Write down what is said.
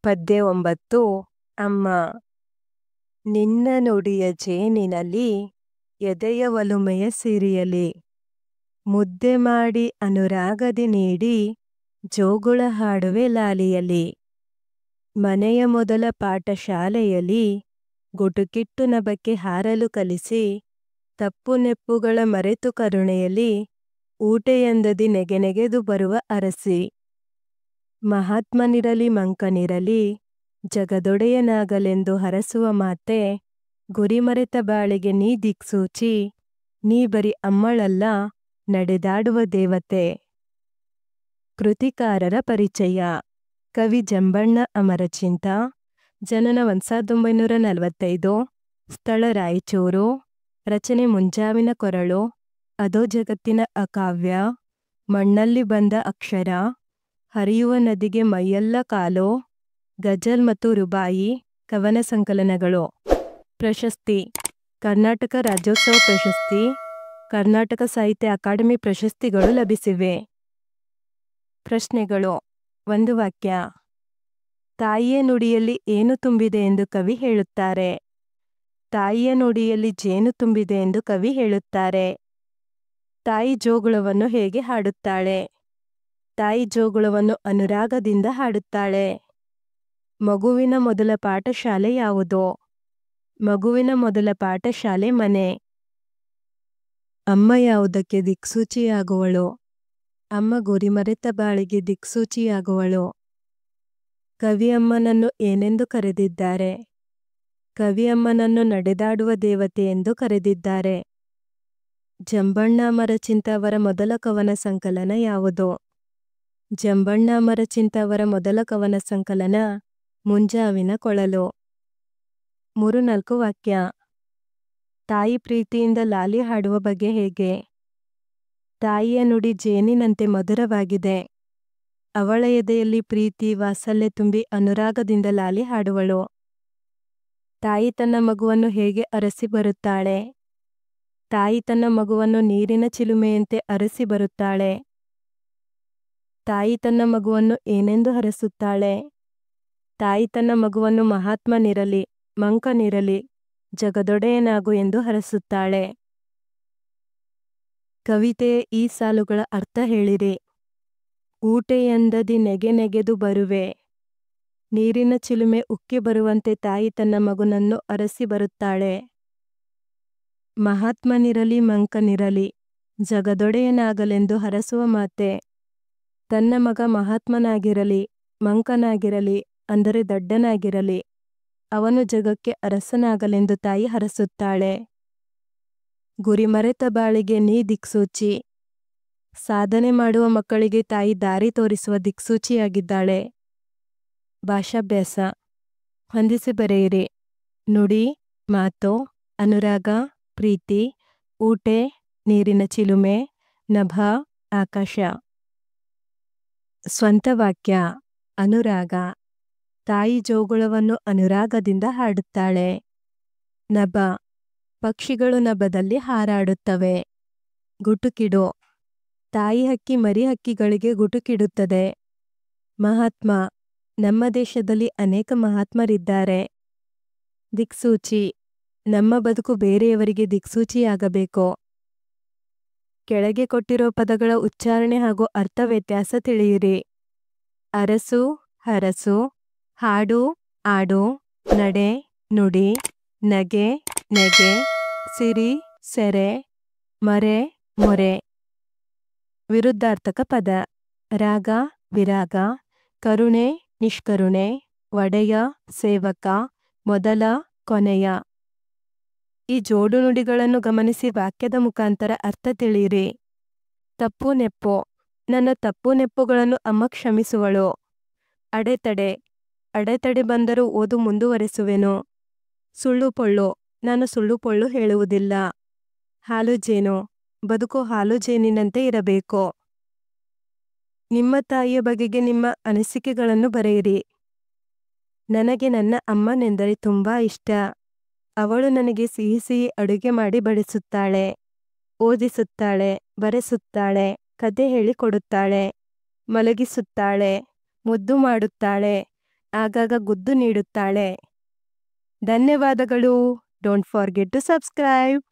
ಪದ್ಯ 9. ಅಮ್ಮ. ನಿನ್ನ ನುಡಿಯ ಜೇನಿನಲ್ಲಿ ಎದೆಯ ಒಲುಮೆಯ ಸಿರಿಯಲಿ ಮುದ್ದೆ ಮಾಡಿ ಅನುರಾಗದಿ ನೀಡಿ ಜೋಗುಳ ಹಾಡುವೆ ಲಾಲಿಯಲಿ. ಮನೆಯ ಮೊದಲ ಪಾಠಶಾಲೆಯಲ್ಲಿ ಗುಟುಕಿಟ್ಟು ನಭಕ್ಕೆ ಹಾರಲು ಕಲಿಸಿ ತಪ್ಪು ನೆಪ್ಪುಗಳ ಮರೆತು ಕರುಣೆಯಲ್ಲಿ ಊಟೆಯಂದದಿ ನೆಗೆನೆಗೆದು ಬರುವ ಅರಸಿ. ಮಹಾತ್ಮನಿರಲಿ ಮಂಕನಿರಲಿ ಜಗದೊಡೆಯನಾಗಲೆಂದು ಹರಸುವ ಮಾತೆ, ಗುರಿಮರೆತ ಬಾಳಿಗೆ ನೀ ದಿಕ್ಸೂಚಿ, ನೀ ಬರಿ ಅಮ್ಮಳಲ್ಲ ನಡೆದಾಡುವ ದೇವತೆ. ಕೃತಿಕಾರರ ಪರಿಚಯ. ಕವಿ ಜಂಬಣ್ಣ ಅಮರಚಿಂತ. ಜನನ 1945. ಸ್ಥಳ ರಾಯಚೂರು. ರಚನೆ ಮುಂಜಾವಿನ ಕೊರಳು. ಅದೋ ಜಗತ್ತಿನ ಅಕಾವ್ಯ. ಮಣ್ಣಲ್ಲಿ ಬಂದ ಅಕ್ಷರ. ಹರಿಯುವ ನದಿಗೆ ಮೈಯೆಲ್ಲ ಕಾಲು. ಗಜಲ್ ಮತ್ತು ರುಬಾಯಿ ಕವನ ಸಂಕಲನಗಳು. ಪ್ರಶಸ್ತಿ: ಕರ್ನಾಟಕ ರಾಜ್ಯೋತ್ಸವ ಪ್ರಶಸ್ತಿ, ಕರ್ನಾಟಕ ಸಾಹಿತ್ಯ ಅಕಾಡೆಮಿ ಪ್ರಶಸ್ತಿಗಳು ಲಭಿಸಿವೆ. ಪ್ರಶ್ನೆಗಳು. 1 ವಾಕ್ಯ. ತಾಯಿಯ ನುಡಿಯಲ್ಲಿ ಏನು ತುಂಬಿದೆ ಎಂದು ಕವಿ ಹೇಳುತ್ತಾರೆ? ತಾಯಿಯ ನುಡಿಯಲ್ಲಿ ಜೇನು ತುಂಬಿದೆ ಎಂದು ಕವಿ ಹೇಳುತ್ತಾರೆ. ತಾಯಿ ಜೋಗುಳವನ್ನು ಹೇಗೆ ಹಾಡುತ್ತಾಳೆ? ತಾಯಿ ಜೋಗುಳವನ್ನು ಅನುರಾಗದಿಂದ ಹಾಡುತ್ತಾಳೆ. ಮಗುವಿನ ಮೊದಲ ಪಾಠಶಾಲೆ ಯಾವುದು? ಮಗುವಿನ ಮೊದಲ ಪಾಠಶಾಲೆ ಮನೆ. ಅಮ್ಮ ಯಾವುದಕ್ಕೆ ದಿಕ್ಸೂಚಿಯಾಗುವಳು? ಅಮ್ಮ ಗುರಿಮರೆತ ಬಾಳಿಗೆ ದಿಕ್ಸೂಚಿಯಾಗುವಳು. ಕವಿ ಅಮ್ಮನನ್ನು ಏನೆಂದು ಕರೆದಿದ್ದಾರೆ? ಕವಿ ಅಮ್ಮನನ್ನು ನಡೆದಾಡುವ ದೇವತೆ ಎಂದು ಕರೆದಿದ್ದಾರೆ. ಜಂಬಣ್ಣ ಅಮರಚಿಂತ ಅವರ ಮೊದಲ ಕವನ ಸಂಕಲನ ಯಾವುದು? ಜಂಬಣ್ಣ ಅಮರಚಿಂತ ಅವರ ಮೊದಲ ಕವನ ಸಂಕಲನ ಮುಂಜಾವಿನ ಕೊಳಲು. 3-4 ವಾಕ್ಯ. ತಾಯಿ ಪ್ರೀತಿಯಿಂದ ಲಾಲಿ ಹಾಡುವ ಬಗೆ ಹೇಗೆ? ತಾಯಿಯ ನುಡಿ ಜೇನಿನಂತೆ ಮಧುರವಾಗಿದೆ. ಅವಳ ಎದೆಯಲ್ಲಿ ಪ್ರೀತಿ ವಾತ್ಸಲ್ಯ ತುಂಬಿ ಅನುರಾಗದಿಂದ ಲಾಲಿ ಹಾಡುವಳು. ತಾಯಿ ತನ್ನ ಮಗುವನ್ನು ಹೇಗೆ ಅರಸಿ ಬರುತ್ತಾಳೆ? ತಾಯಿ ತನ್ನ ಮಗುವನ್ನು ನೀರಿನ ಚಿಲುಮೆಯಂತೆ ಅರಸಿ ಬರುತ್ತಾಳೆ. ತಾಯಿ ತನ್ನ ಮಗುವನ್ನು ಏನೆಂದು ಹರಸುತ್ತಾಳೆ? ತಾಯಿ ತನ್ನ ಮಗುವನ್ನು ಮಹಾತ್ಮನಿರಲಿ ಮಂಕನಿರಲಿ ಜಗದೊಡೆಯನಾಗು ಎಂದು ಹರಸುತ್ತಾಳೆ. ಕವಿತೆಯ ಈ ಸಾಲುಗಳ ಅರ್ಥ ಹೇಳಿರಿ. ಊಟೆಯಂದದಿ ನೆಗೆ ನೆಗೆದು ಬರುವೆ. ನೀರಿನ ಚಿಲುಮೆ ಉಕ್ಕಿ ಬರುವಂತೆ ತಾಯಿ ತನ್ನ ಮಗುನನ್ನು ಅರಸಿ ಬರುತ್ತಾಳೆ. ಮಹಾತ್ಮನಿರಲಿ ಮಂಕನಿರಲಿ ಜಗದೊಡೆಯನಾಗಲೆಂದು ಹರಸುವ ಮಾತೆ, ತನ್ನ ಮಗ ಮಹಾತ್ಮನಾಗಿರಲಿ ಮಂಕನಾಗಿರಲಿ ಅಂದರೆ ದಡ್ಡನಾಗಿರಲಿ ಅವನು ಜಗಕ್ಕೆ ಅರಸನಾಗಲೆಂದು ತಾಯಿ ಹರಸುತ್ತಾಳೆ. ಗುರಿಮರೆತ ಬಾಳಿಗೆ ನೀ ದಿಕ್ಸೂಚಿ. ಸಾಧನೆ ಮಾಡುವ ಮಕ್ಕಳಿಗೆ ತಾಯಿ ದಾರಿ ತೋರಿಸುವ ದಿಕ್ಸೂಚಿಯಾಗಿದ್ದಾಳೆ. ಭಾಷಾಭ್ಯಾಸ. ಹೊಂದಿಸಿ ಬರೆಯಿರಿ. ನುಡಿ, ಮಾತು, ಅನುರಾಗ, ಪ್ರೀತಿ, ಊಟೆ, ನೀರಿನ ಚಿಲುಮೆ, ನಭ, ಆಕಾಶ. ಸ್ವಂತ ವಾಕ್ಯ. ಅನುರಾಗ. ತಾಯಿ ಜೋಗುಳವನ್ನು ಅನುರಾಗದಿಂದ ಹಾಡುತ್ತಾಳೆ. ನಭ. ಪಕ್ಷಿಗಳು ನಭದಲ್ಲಿ ಹಾರಾಡುತ್ತವೆ. ಗುಟುಕಿಡು. ತಾಯಿ ಹಕ್ಕಿ ಮರಿ ಹಕ್ಕಿಗಳಿಗೆ ಗುಟುಕಿಡುತ್ತದೆ. ಮಹಾತ್ಮ. ನಮ್ಮ ದೇಶದಲ್ಲಿ ಅನೇಕ ಮಹಾತ್ಮರಿದ್ದಾರೆ. ದಿಕ್ಸೂಚಿ. ನಮ್ಮ ಬದುಕು ಬೇರೆಯವರಿಗೆ ದಿಕ್ಸೂಚಿಯಾಗಬೇಕು. ಕೆಳಗೆ ಕೊಟ್ಟಿರೋ ಪದಗಳ ಉಚ್ಚಾರಣೆ ಹಾಗೂ ಅರ್ಥ ವ್ಯತ್ಯಾಸ ತಿಳಿಯಿರಿ. ಅರಸು, ಹರಸು, ಹಾಡು, ಆಡು, ನಡೆ, ನುಡಿ, ನಗೆ, ನೆಗೆ, ಸಿರಿ, ಸೆರೆ, ಮರೆ, ಮೊರೆ. ವಿರುದ್ಧಾರ್ಥಕ ಪದ. ರಾಗ, ವಿರಾಗ, ಕರುಣೆ, ನಿಷ್ಕರುಣೆ, ಒಡೆಯ, ಸೇವಕ, ಮೊದಲ, ಕೊನೆಯ. ಈ ಜೋಡು ನುಡಿಗಳನ್ನು ಗಮನಿಸಿ ವಾಕ್ಯದ ಮುಖಾಂತರ ಅರ್ಥ ತಿಳಿಯಿರಿ. ತಪ್ಪು ನೆಪ್ಪು. ನನ್ನ ತಪ್ಪು ನೆಪ್ಪುಗಳನ್ನು ಅಮ್ಮ ಕ್ಷಮಿಸುವಳು. ಅಡೆತಡೆ. ಅಡೆತಡೆ ಬಂದರೂ ಓದು ಮುಂದುವರೆಸುವೆನು. ಸುಳ್ಳು ಪೊಳ್ಳು. ನಾನು ಸುಳ್ಳು ಪೊಳ್ಳು ಹೇಳುವುದಿಲ್ಲ. ಹಾಲು ಜೇನು. ಬದುಕು ಹಾಲು ಜೇನಿನಂತೆ ಇರಬೇಕು. ನಿಮ್ಮ ತಾಯಿಯ ಬಗೆಗೆ ನಿಮ್ಮ ಅನಿಸಿಕೆಗಳನ್ನು ಬರೆಯಿರಿ. ನನಗೆ ನನ್ನ ಅಮ್ಮನೆಂದರೆ ತುಂಬಾ ಇಷ್ಟ. ಅವಳು ನನಗೆ ಸಿಹಿ ಸಿಹಿ ಅಡುಗೆ ಮಾಡಿ ಬಡಿಸುತ್ತಾಳೆ, ಓದಿಸುತ್ತಾಳೆ, ಬರೆಸುತ್ತಾಳೆ, ಕತೆ ಹೇಳಿಕೊಡುತ್ತಾಳೆ, ಮಲಗಿಸುತ್ತಾಳೆ, ಮುದ್ದು ಮಾಡುತ್ತಾಳೆ, ಆಗಾಗ ಗುದ್ದು ನೀಡುತ್ತಾಳೆ. ಧನ್ಯವಾದಗಳು. Don't forget to subscribe.